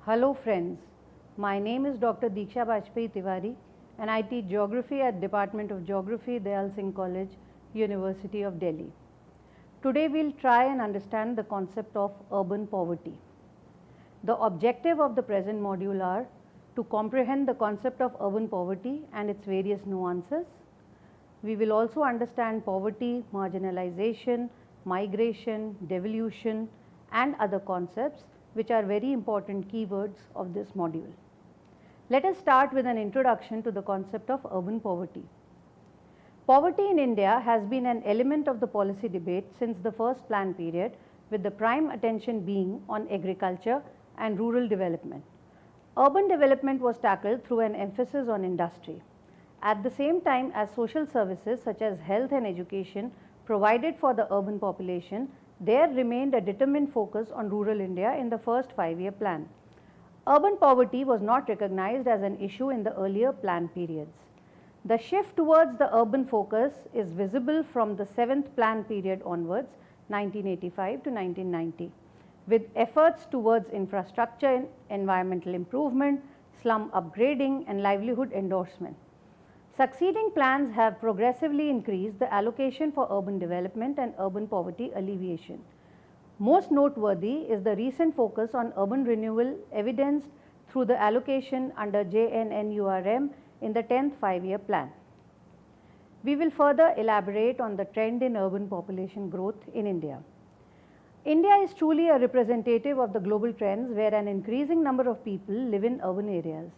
Hello friends, my name is Dr. Diksha Bajpai Tiwari and I teach Geography at Department of Geography, Dayal Singh College, University of Delhi. Today we'll try and understand the concept of urban poverty. The objective of the present module are to comprehend the concept of urban poverty and its various nuances. We will also understand poverty, marginalization, migration, devolution and other concepts which are very important keywords of this module. Let us start with an introduction to the concept of urban poverty. Poverty in India has been an element of the policy debate since the first plan period, with the prime attention being on agriculture and rural development. Urban development was tackled through an emphasis on industry. At the same time as social services such as health and education provided for the urban population, there remained a determined focus on rural India in the first 5-year plan. Urban poverty was not recognized as an issue in the earlier plan periods. The shift towards the urban focus is visible from the 7th plan period onwards, 1985 to 1990, with efforts towards infrastructure, environmental improvement, slum upgrading and livelihood endorsement. Succeeding plans have progressively increased the allocation for urban development and urban poverty alleviation. Most noteworthy is the recent focus on urban renewal evidenced through the allocation under JNNURM in the 10th 5-year plan. We will further elaborate on the trend in urban population growth in India. India is truly a representative of the global trends where an increasing number of people live in urban areas.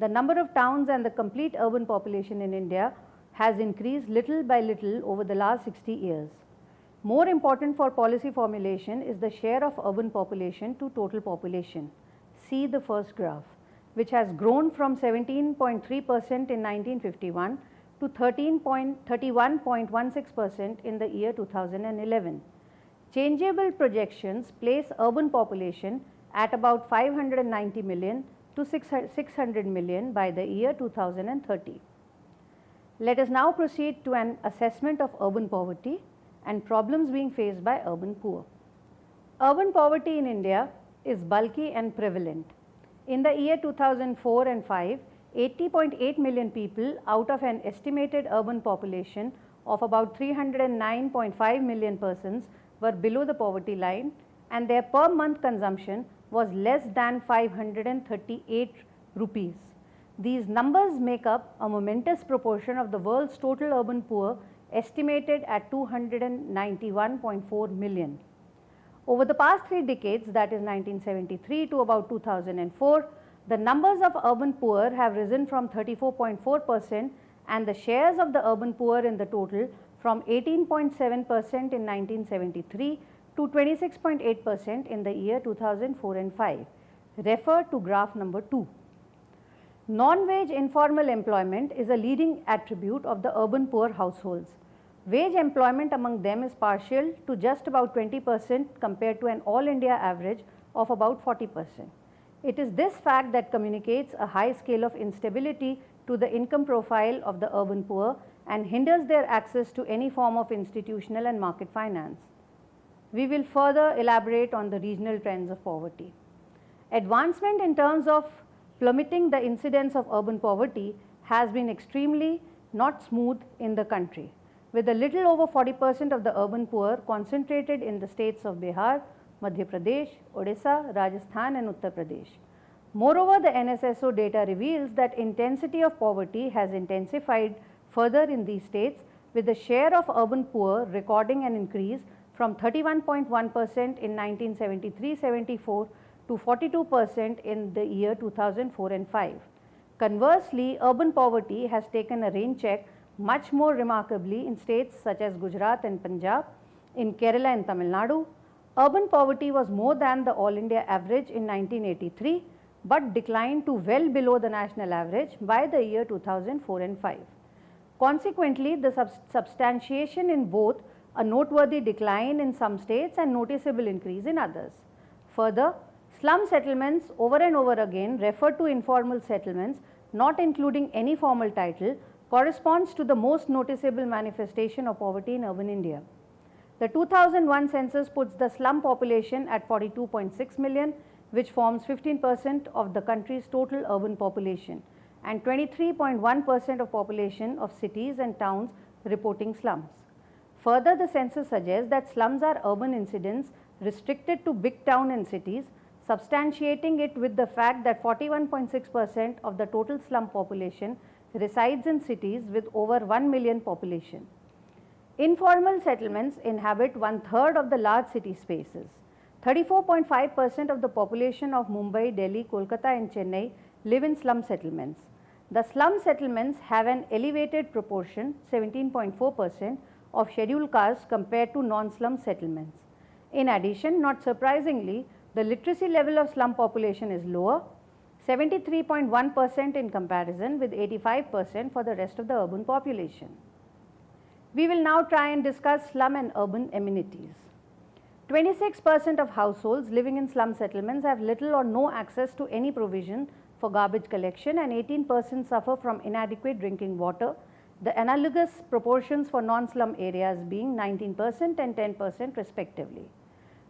The number of towns and the complete urban population in India has increased little by little over the last 60 years. More important for policy formulation is the share of urban population to total population. See the first graph, which has grown from 17.3% in 1951 to 31.16% in the year 2011. Changeable projections place urban population at about 590 million to 600 million by the year 2030. Let us now proceed to an assessment of urban poverty and problems being faced by urban poor. Urban poverty in India is bulky and prevalent. In the year 2004 and 5, 80.8 million people out of an estimated urban population of about 309.5 million persons were below the poverty line, and their per month consumption was less than 538 rupees. These numbers make up a momentous proportion of the world's total urban poor, estimated at 291.4 million. Over the past 3 decades, that is 1973 to about 2004, the numbers of urban poor have risen from 34.4% and the shares of the urban poor in the total from 18.7% in 1973 to 26.8% in the year 2004 and 5. Refer to graph number 2. Non-wage informal employment is a leading attribute of the urban poor households. Wage employment among them is partial to just about 20% compared to an all India average of about 40%. It is this fact that communicates a high scale of instability to the income profile of the urban poor and hinders their access to any form of institutional and market finance. We will further elaborate on the regional trends of poverty. Advancement in terms of plummeting the incidence of urban poverty has been extremely not smooth in the country, with a little over 40% of the urban poor concentrated in the states of Bihar, Madhya Pradesh, Odisha, Rajasthan and Uttar Pradesh. Moreover, the NSSO data reveals that intensity of poverty has intensified further in these states, with the share of urban poor recording an increase from 31.1% in 1973-74 to 42% in the year 2004 and 5. Conversely, urban poverty has taken a rain check much more remarkably in states such as Gujarat and Punjab. In Kerala and Tamil Nadu, urban poverty was more than the all India average in 1983, but declined to well below the national average by the year 2004 and 5. Consequently, the substantiation in both a noteworthy decline in some states and noticeable increase in others. Further, slum settlements over and over again refer to informal settlements not including any formal title corresponds to the most noticeable manifestation of poverty in urban India. The 2001 census puts the slum population at 42.6 million, which forms 15% of the country's total urban population, and 23.1% of population of cities and towns reporting slums. Further, the census suggests that slums are urban incidents restricted to big towns and cities, substantiating it with the fact that 41.6% of the total slum population resides in cities with over 1 million population. Informal settlements inhabit one-third of the large city spaces. 34.5% of the population of Mumbai, Delhi, Kolkata and Chennai live in slum settlements. The slum settlements have an elevated proportion, 17.4%, of scheduled castes compared to non-slum settlements. In addition, not surprisingly, the literacy level of slum population is lower, 73.1% in comparison with 85% for the rest of the urban population. We will now try and discuss slum and urban amenities. 26% of households living in slum settlements have little or no access to any provision for garbage collection, and 18% suffer from inadequate drinking water, the analogous proportions for non-slum areas being 19% and 10% respectively.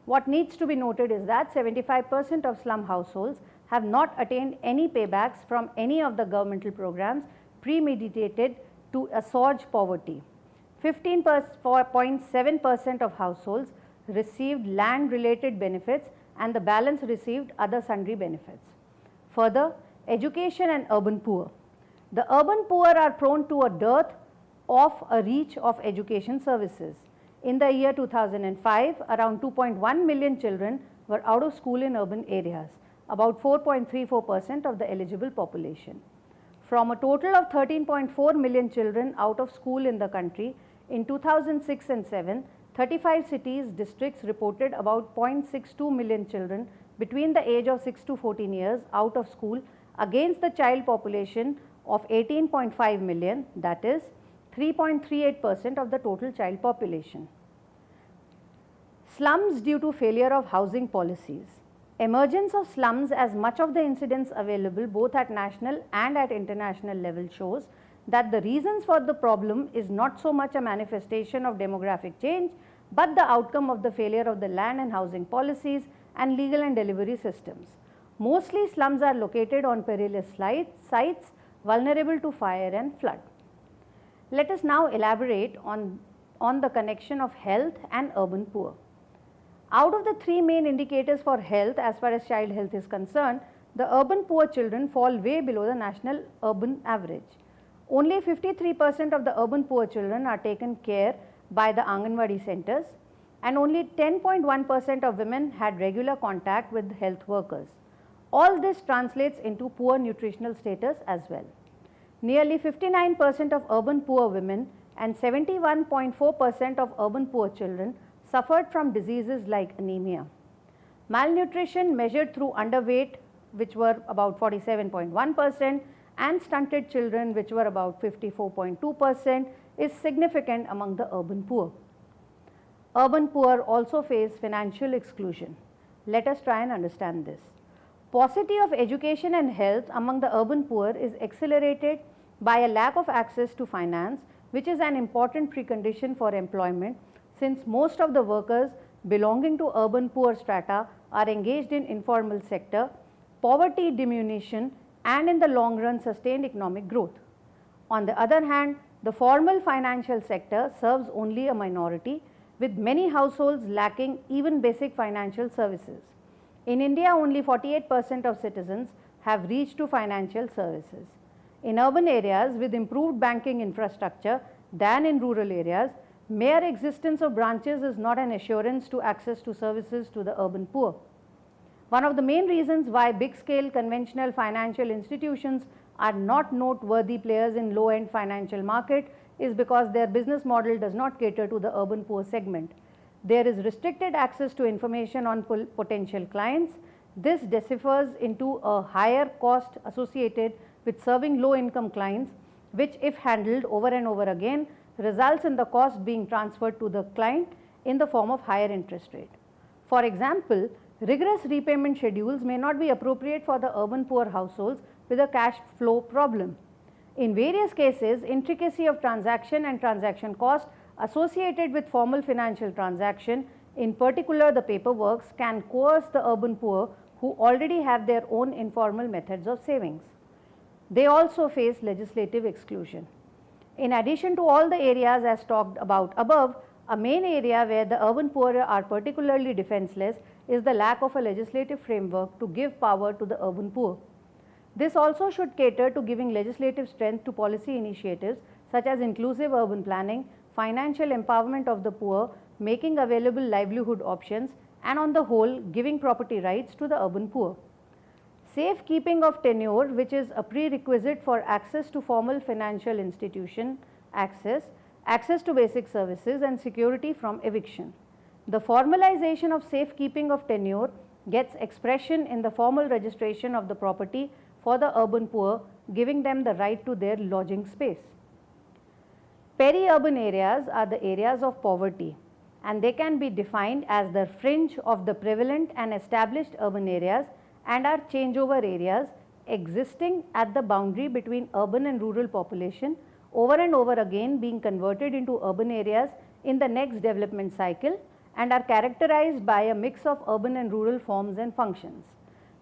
What needs to be noted is that 75% of slum households have not attained any paybacks from any of the governmental programs premeditated to assuage poverty. 15.7% of households received land-related benefits and the balance received other sundry benefits. Further, education and urban poor. The urban poor are prone to a dearth of a reach of education services. In the year 2005, around 2.1 million children were out of school in urban areas, about 4.34% of the eligible population. From a total of 13.4 million children out of school in the country, in 2006 and 7, 35 cities districts reported about 0.62 million children between the age of 6 to 14 years out of school against the child population of 18.5 million, that is 3.38% of the total child population. Slums due to failure of housing policies. Emergence of slums as much of the incidents available both at national and at international level shows that the reasons for the problem is not so much a manifestation of demographic change, but the outcome of the failure of the land and housing policies and legal and delivery systems. Mostly slums are located on perilous sites vulnerable to fire and flood. Let us now elaborate on the connection of health and urban poor. Out of the three main indicators for health as far as child health is concerned, the urban poor children fall way below the national urban average. Only 53% of the urban poor children are taken care by the Anganwadi centers, and only 10.1% of women had regular contact with health workers. All this translates into poor nutritional status as well. Nearly 59% of urban poor women and 71.4% of urban poor children suffered from diseases like anemia. Malnutrition measured through underweight, which were about 47.1%, and stunted children, which were about 54.2%, is significant among the urban poor. Urban poor also face financial exclusion. Let us try and understand this. Paucity of education and health among the urban poor is accelerated by a lack of access to finance, which is an important precondition for employment, since most of the workers belonging to urban poor strata are engaged in informal sector, poverty diminution, and in the long run sustained economic growth. On the other hand, the formal financial sector serves only a minority, with many households lacking even basic financial services. In India, only 48% of citizens have reached to financial services. In urban areas with improved banking infrastructure than in rural areas, mere existence of branches is not an assurance to access to services to the urban poor. One of the main reasons why big-scale conventional financial institutions are not noteworthy players in low-end financial market is because their business model does not cater to the urban poor segment. There is restricted access to information on potential clients. This deciphers into a higher cost associated with serving low-income clients, which if handled over and over again, results in the cost being transferred to the client in the form of higher interest rate. For example, rigorous repayment schedules may not be appropriate for the urban poor households with a cash flow problem. In various cases, intricacy of transaction and transaction cost associated with formal financial transaction, in particular the paperwork, can coerce the urban poor who already have their own informal methods of savings. They also face legislative exclusion. In addition to all the areas as talked about above, a main area where the urban poor are particularly defenseless is the lack of a legislative framework to give power to the urban poor. This also should cater to giving legislative strength to policy initiatives such as inclusive urban planning, financial empowerment of the poor, making available livelihood options, and on the whole, giving property rights to the urban poor. Safekeeping of tenure, which is a prerequisite for access to formal financial institution access to basic services, and security from eviction. The formalization of safekeeping of tenure gets expression in the formal registration of the property for the urban poor, giving them the right to their lodging space. Peri-urban areas are the areas of poverty, and they can be defined as the fringe of the prevalent and established urban areas and are changeover areas existing at the boundary between urban and rural population, over and over again being converted into urban areas in the next development cycle, and are characterized by a mix of urban and rural forms and functions.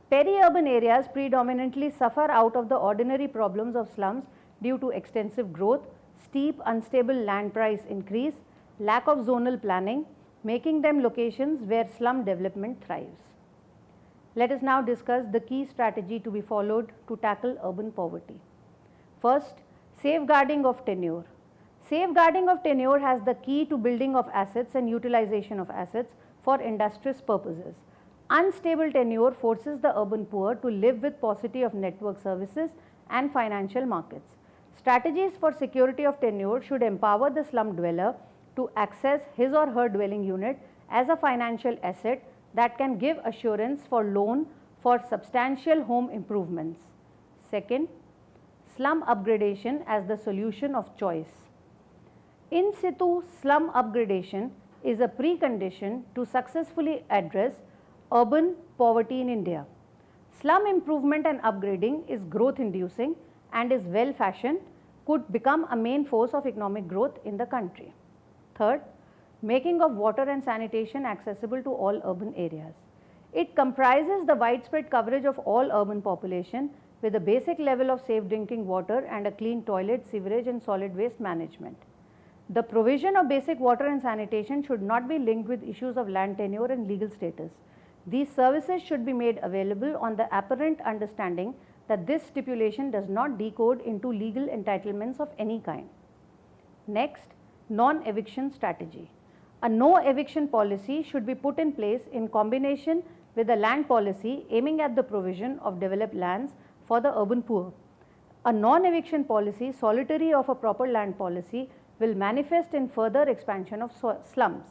Peri-urban areas predominantly suffer out of the ordinary problems of slums due to extensive growth, steep unstable land price increase, lack of zonal planning, making them locations where slum development thrives. Let us now discuss the key strategy to be followed to tackle urban poverty. First, safeguarding of tenure. Safeguarding of tenure has the key to building of assets and utilization of assets for industrious purposes. Unstable tenure forces the urban poor to live with paucity of network services and financial markets. Strategies for security of tenure should empower the slum dweller to access his or her dwelling unit as a financial asset that can give assurance for loan for substantial home improvements. Second, slum upgradation as the solution of choice. In situ slum upgradation is a precondition to successfully address urban poverty in India. Slum improvement and upgrading is growth inducing and is well fashioned, could become a main force of economic growth in the country. Third, making of water and sanitation accessible to all urban areas. It comprises the widespread coverage of all urban population with a basic level of safe drinking water and a clean toilet, sewerage and solid waste management. The provision of basic water and sanitation should not be linked with issues of land tenure and legal status. These services should be made available on the apparent understanding that this stipulation does not decode into legal entitlements of any kind. Next, non-eviction strategy. A no-eviction policy should be put in place in combination with a land policy aiming at the provision of developed lands for the urban poor. A non-eviction policy solitary of a proper land policy will manifest in further expansion of slums.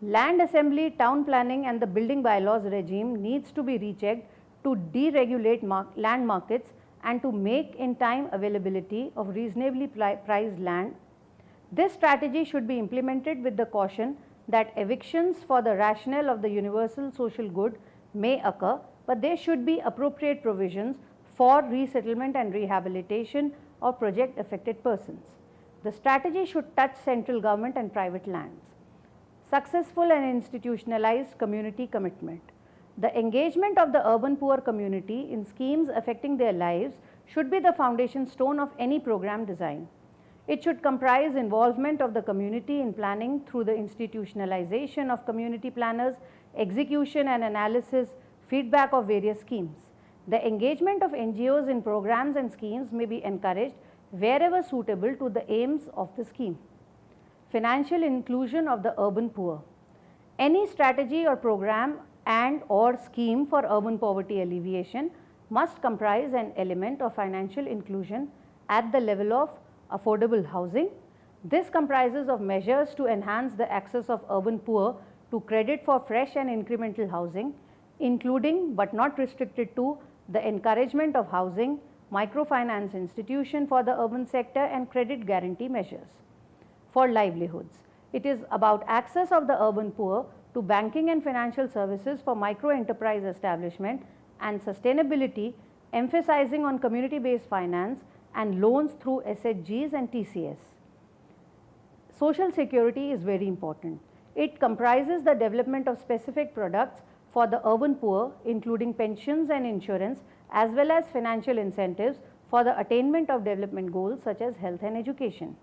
Land assembly, town planning and the building bylaws regime needs to be rechecked to deregulate land markets and to make in time availability of reasonably priced land. This strategy should be implemented with the caution that evictions for the rationale of the universal social good may occur, but there should be appropriate provisions for resettlement and rehabilitation of project affected persons. The strategy should touch central government and private lands. Successful and institutionalized community commitment. The engagement of the urban poor community in schemes affecting their lives should be the foundation stone of any program design. It should comprise involvement of the community in planning through the institutionalization of community planners, execution and analysis, feedback of various schemes. The engagement of NGOs in programs and schemes may be encouraged wherever suitable to the aims of the scheme. Financial inclusion of the urban poor. Any strategy or program and or scheme for urban poverty alleviation must comprise an element of financial inclusion at the level of affordable housing. This comprises of measures to enhance the access of urban poor to credit for fresh and incremental housing, including but not restricted to the encouragement of housing, microfinance institution for the urban sector and credit guarantee measures. For livelihoods, it is about access of the urban poor to banking and financial services for micro-enterprise establishment and sustainability, emphasizing on community-based finance and loans through SHGs and TCS. Social security is very important. It comprises the development of specific products for the urban poor, including pensions and insurance, as well as financial incentives for the attainment of development goals such as health and education.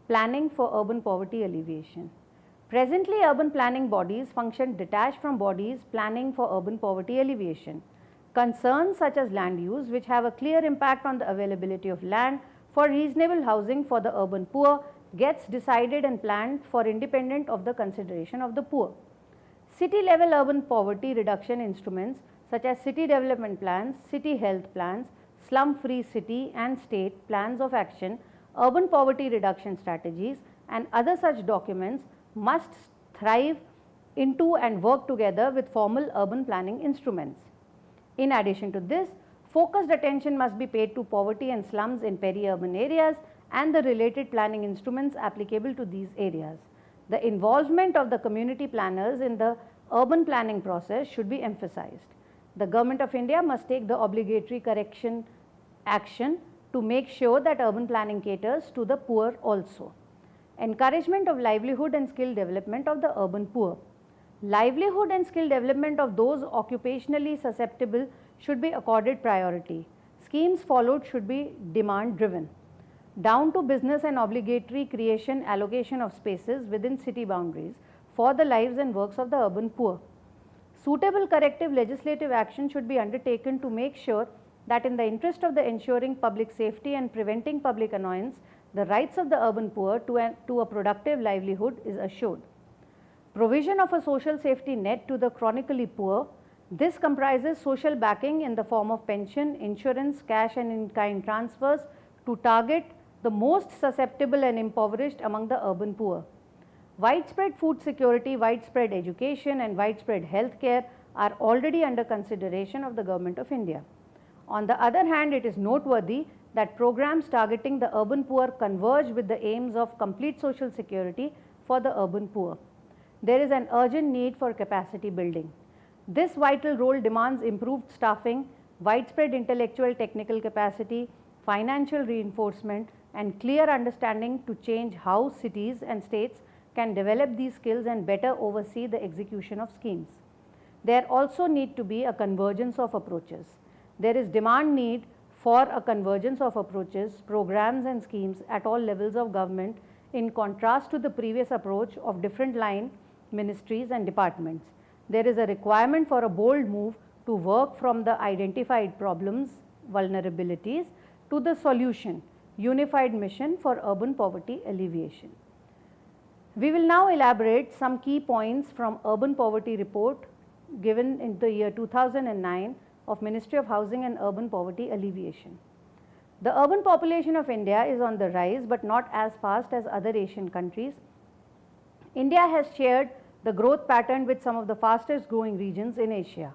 Planning for urban poverty alleviation. Presently, urban planning bodies function detached from bodies planning for urban poverty alleviation. Concerns such as land use, which have a clear impact on the availability of land for reasonable housing for the urban poor, gets decided and planned for independent of the consideration of the poor. City level urban poverty reduction instruments such as city development plans, city health plans, slum free city and state plans of action, urban poverty reduction strategies and other such documents must thrive into and work together with formal urban planning instruments. In addition to this, focused attention must be paid to poverty and slums in peri-urban areas and the related planning instruments applicable to these areas. The involvement of the community planners in the urban planning process should be emphasized. The Government of India must take the obligatory correction action to make sure that urban planning caters to the poor also. Encouragement of livelihood and skill development of the urban poor. Livelihood and skill development of those occupationally susceptible should be accorded priority. Schemes followed should be demand driven. Down to business and obligatory creation allocation of spaces within city boundaries for the lives and works of the urban poor. Suitable corrective legislative action should be undertaken to make sure that in the interest of the ensuring public safety and preventing public annoyance, the rights of the urban poor to a productive livelihood is assured. Provision of a social safety net to the chronically poor. This comprises social backing in the form of pension, insurance, cash and in-kind transfers to target the most susceptible and impoverished among the urban poor. Widespread food security, widespread education and widespread health care are already under consideration of the Government of India. On the other hand, it is noteworthy that programs targeting the urban poor converge with the aims of complete social security for the urban poor. There is an urgent need for capacity building. This vital role demands improved staffing, widespread intellectual technical capacity, financial reinforcement, and clear understanding to change how cities and states can develop these skills and better oversee the execution of schemes. There also need to be a convergence of approaches. There is demand need for a convergence of approaches, programs and schemes at all levels of government in contrast to the previous approach of different line ministries and departments. There is a requirement for a bold move to work from the identified problems, vulnerabilities to the solution, unified mission for urban poverty alleviation. We will now elaborate some key points from Urban Poverty Report given in the year 2009 of Ministry of Housing and Urban Poverty Alleviation. The urban population of India is on the rise but not as fast as other Asian countries. India has shared the growth pattern with some of the fastest growing regions in Asia.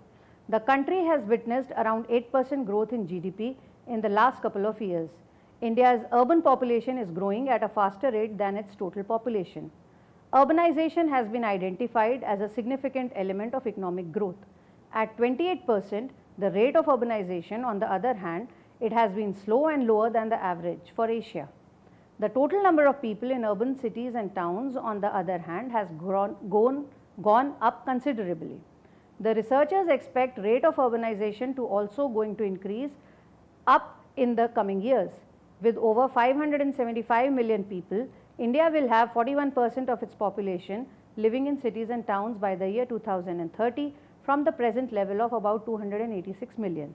The country has witnessed around 8% growth in GDP in the last couple of years. India's urban population is growing at a faster rate than its total population. Urbanization has been identified as a significant element of economic growth. At 28%, the rate of urbanization, on the other hand, it has been slow and lower than the average for Asia. The total number of people in urban cities and towns, on the other hand, has gone up considerably. The researchers expect rate of urbanization to also going to increase up in the coming years. With over 575 million people, India will have 41% of its population living in cities and towns by the year 2030 from the present level of about 286 million.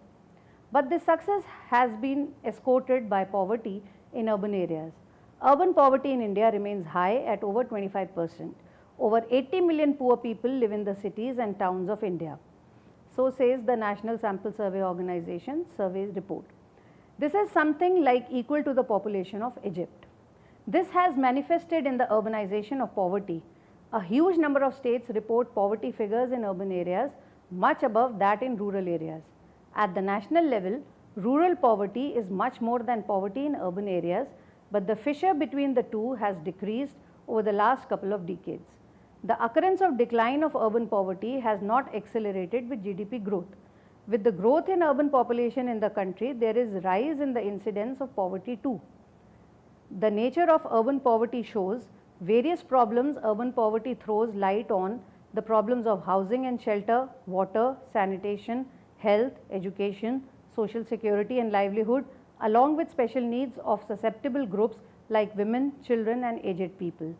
But this success has been escorted by poverty in urban areas. Urban poverty in India remains high at over 25%. Over 80 million poor people live in the cities and towns of India. So says the National Sample Survey Organization survey report. This is something like equal to the population of Egypt. This has manifested in the urbanization of poverty. A huge number of states report poverty figures in urban areas much above that in rural areas. At the national level, rural poverty is much more than poverty in urban areas, but the fissure between the two has decreased over the last couple of decades. The occurrence of decline of urban poverty has not accelerated with GDP growth. With the growth in urban population in the country, there is rise in the incidence of poverty too. The nature of urban poverty shows various problems urban poverty throws light on, the problems of housing and shelter, water, sanitation, health, education, social security and livelihood, along with special needs of susceptible groups like women, children and aged people.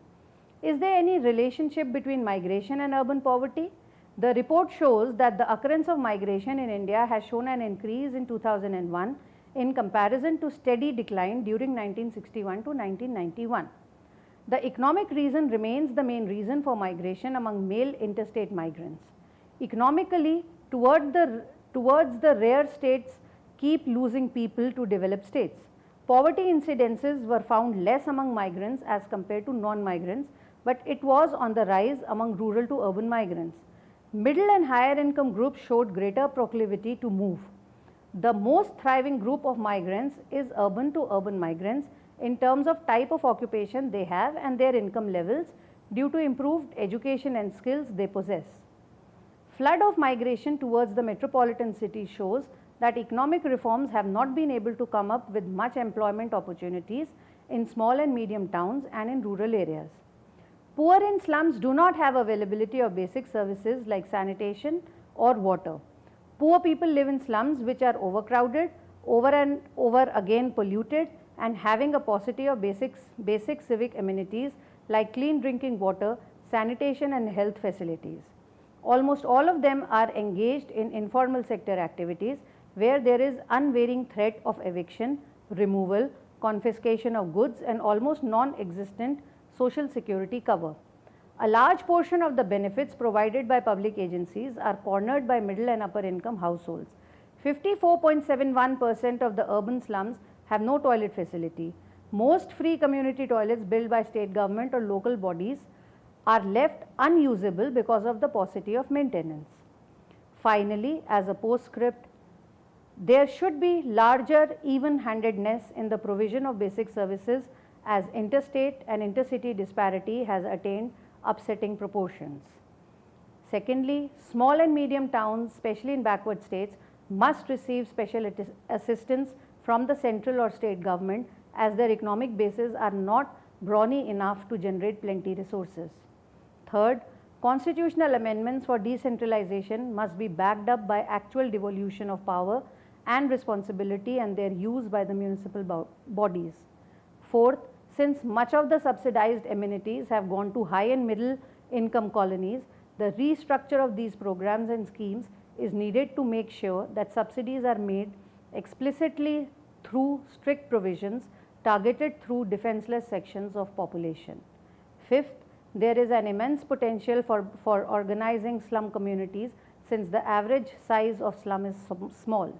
Is there any relationship between migration and urban poverty? The report shows that the occurrence of migration in India has shown an increase in 2001 in comparison to steady decline during 1961 to 1991. The economic reason remains the main reason for migration among male interstate migrants. Economically, towards the rare states keep losing people to developed states. Poverty incidences were found less among migrants as compared to non-migrants, but it was on the rise among rural to urban migrants. Middle and higher income groups showed greater proclivity to move. The most thriving group of migrants is urban to urban migrants in terms of type of occupation they have and their income levels due to improved education and skills they possess. Flood of migration towards the metropolitan cities shows that economic reforms have not been able to come up with much employment opportunities in small and medium towns and in rural areas. Poor in slums do not have availability of basic services like sanitation or water. Poor people live in slums which are overcrowded, over and over again polluted, and having a paucity of basic civic amenities like clean drinking water, sanitation and health facilities. Almost all of them are engaged in informal sector activities where there is unvarying threat of eviction, removal, confiscation of goods and almost non-existent social security cover. A large portion of the benefits provided by public agencies are cornered by middle and upper income households. 54.71% of the urban slums have no toilet facility. Most free community toilets built by state government or local bodies are left unusable because of the paucity of maintenance. Finally, as a postscript, there should be larger even-handedness in the provision of basic services as interstate and intercity disparity has attained upsetting proportions. Secondly, small and medium towns, especially in backward states, must receive special assistance from the central or state government as their economic bases are not brawny enough to generate plenty resources. Third, constitutional amendments for decentralization must be backed up by actual devolution of power and responsibility and their use by the municipal bodies. Fourth, since much of the subsidized amenities have gone to high and middle income colonies, the restructure of these programs and schemes is needed to make sure that subsidies are made explicitly through strict provisions targeted through defenseless sections of population. Fifth, there is an immense potential for organizing slum communities since the average size of slum is small.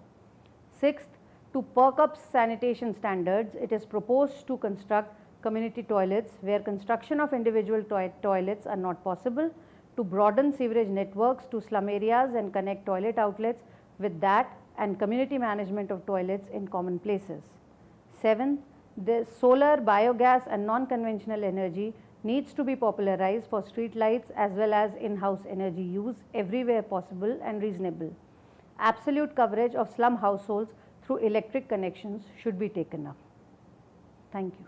Sixth, to perk up sanitation standards, it is proposed to construct community toilets where construction of individual toilets are not possible, to broaden sewerage networks to slum areas and connect toilet outlets with that and community management of toilets in common places. Seventh, the solar, biogas and non-conventional energy needs to be popularized for street lights as well as in-house energy use everywhere possible and reasonable. Absolute coverage of slum households through electric connections should be taken up. Thank you.